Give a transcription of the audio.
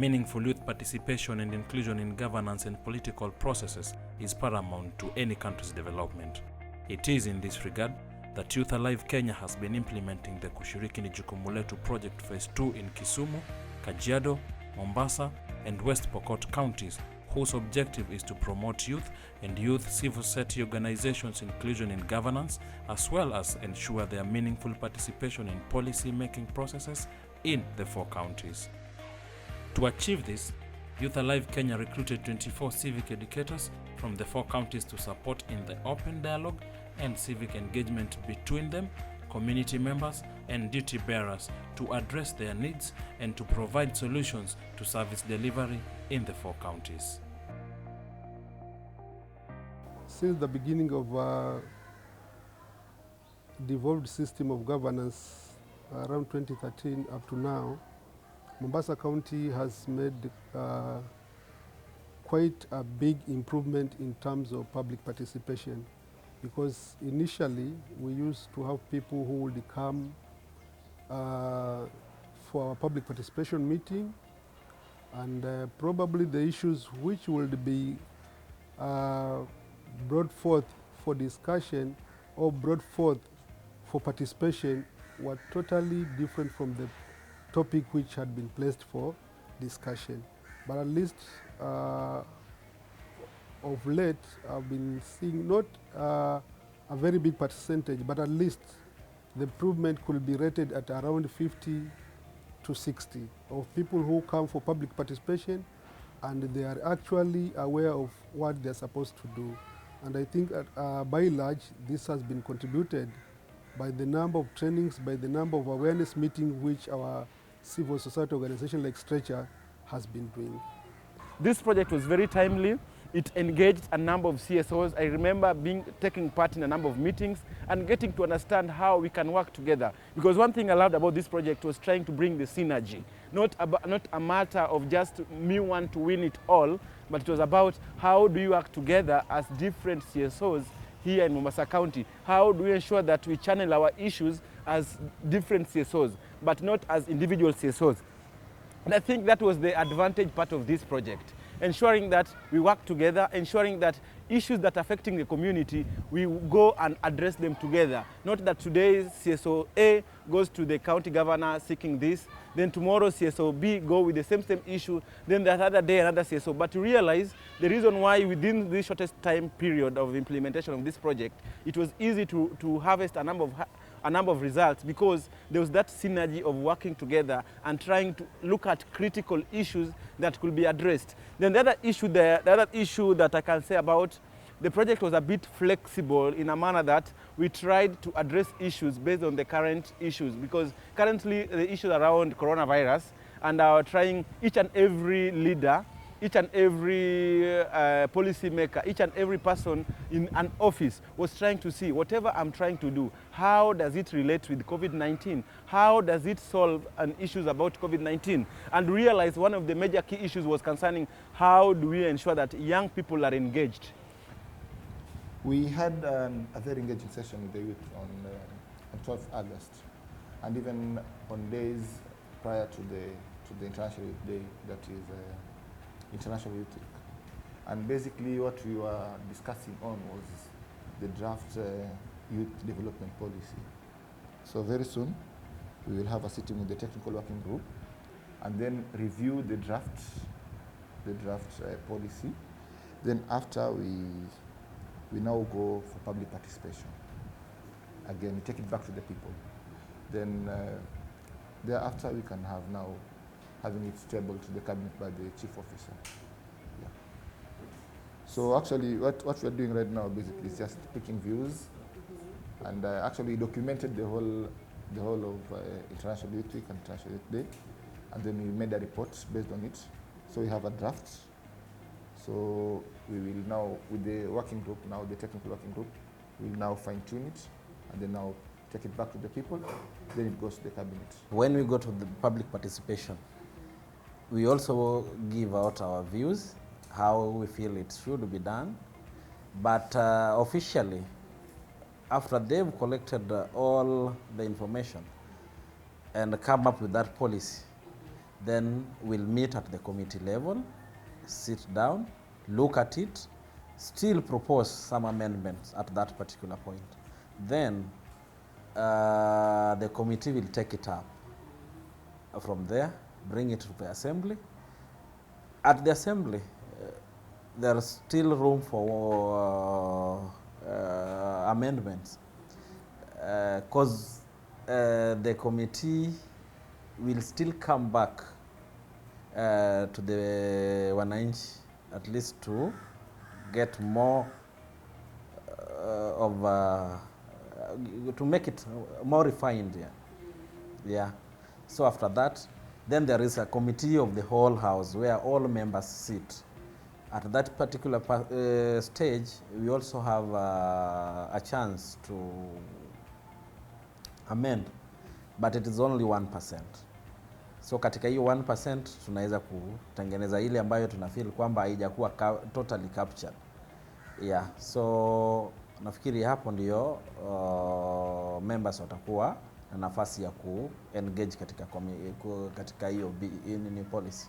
Meaningful youth participation and inclusion in governance and political processes is paramount to any country's development. It is in this regard that Youth Alive Kenya has been implementing the Kushiriki Jukumu Letu project phase 2 in Kisumu, Kajiado, Mombasa, and West Pokot counties, whose objective is to promote youth and youth civil society organizations' inclusion in governance, as well as ensure their meaningful participation in policy-making processes in the 4 counties. To achieve this, Youth Alive Kenya recruited 24 civic educators from the 4 counties to support in the open dialogue and civic engagement between them, community members, and duty bearers to address their needs and to provide solutions to service delivery in the 4 counties. Since the beginning of devolved system of governance around 2013 up to now, Mombasa County has made quite a big improvement in terms of public participation, because initially we used to have people who would come for our public participation meeting, and probably the issues which would be brought forth for discussion or brought forth for participation were totally different from the topic which had been placed for discussion. But at least of late, I've been seeing not a very big percentage, but at least the improvement could be rated at around 50 to 60 of people who come for public participation, and they are actually aware of what they're supposed to do. And I think by and large, this has been contributed by the number of trainings, by the number of awareness meetings which our civil society organization like Stretcher has been doing. This project was very timely. It engaged a number of CSOs. I remember taking part in a number of meetings and getting to understand how we can work together. Because one thing I loved about this project was trying to bring the synergy. Not a matter of just me want to win it all, but it was about how do you work together as different CSOs here in Mombasa County. How do we ensure that we channel our issues as different CSOs, but not as individual CSOs? And I think that was the advantage part of this project. Ensuring that we work together, ensuring that issues that are affecting the community, we go and address them together. Not that today CSO A goes to the county governor seeking this, then tomorrow CSO B go with the same issue, then the other day another CSO. But to realize the reason why within the shortest time period of implementation of this project, it was easy to harvest a number of results, because there was that synergy of working together and trying to look at critical issues that could be addressed. Then the other issue that I can say about the project was a bit flexible in a manner that we tried to address issues based on the current issues, because currently the issues around coronavirus, and trying each and every leader, each and every policy maker, each and every person in an office was trying to see whatever I'm trying to do, how does it relate with COVID-19? How does it solve an issues about COVID-19? And realize one of the major key issues was concerning how do we ensure that young people are engaged. We had a very engaging session with the youth on 12th August, and even on days prior to the International Youth Day, that is International Youth Week. And basically what we were discussing on was the draft youth development policy. So very soon we will have a sitting with the technical working group and then review the draft policy. Then after we now go for public participation. Again, we take it back to the people. Then thereafter we can have now having it tabled to the cabinet by the chief officer. Yeah. So actually what we're doing right now basically is just picking views, and actually documented the whole of International Youth Week and International Youth Day, and then we made a report based on it. So we have a draft. So we will now, with the working group now, the technical working group, we will now fine tune it and then now take it back to the people, then it goes to the cabinet. When we go to the public participation, we also give out our views, how we feel it should be done. But officially, after they've collected all the information and come up with that policy, then we'll meet at the committee level, sit down, look at it, still propose some amendments at that particular point. Then the committee will take it up from there, bring it to the assembly. At the assembly, there is still room for amendments, because the committee will still come back to the wananchi, at least to get more to make it more refined. Yeah. So after that, then there is a committee of the whole house where all members sit. At that particular stage, we also have a chance to amend, but it is only 1%. So katika hiyo 1% tunaweza kutengeneza ile ambayo tunafeel kwamba haijakuwa totally captured. Yeah, so nafikiri hapo ndio members watakuwa na nafasi ya ku engage katika hiyo policy.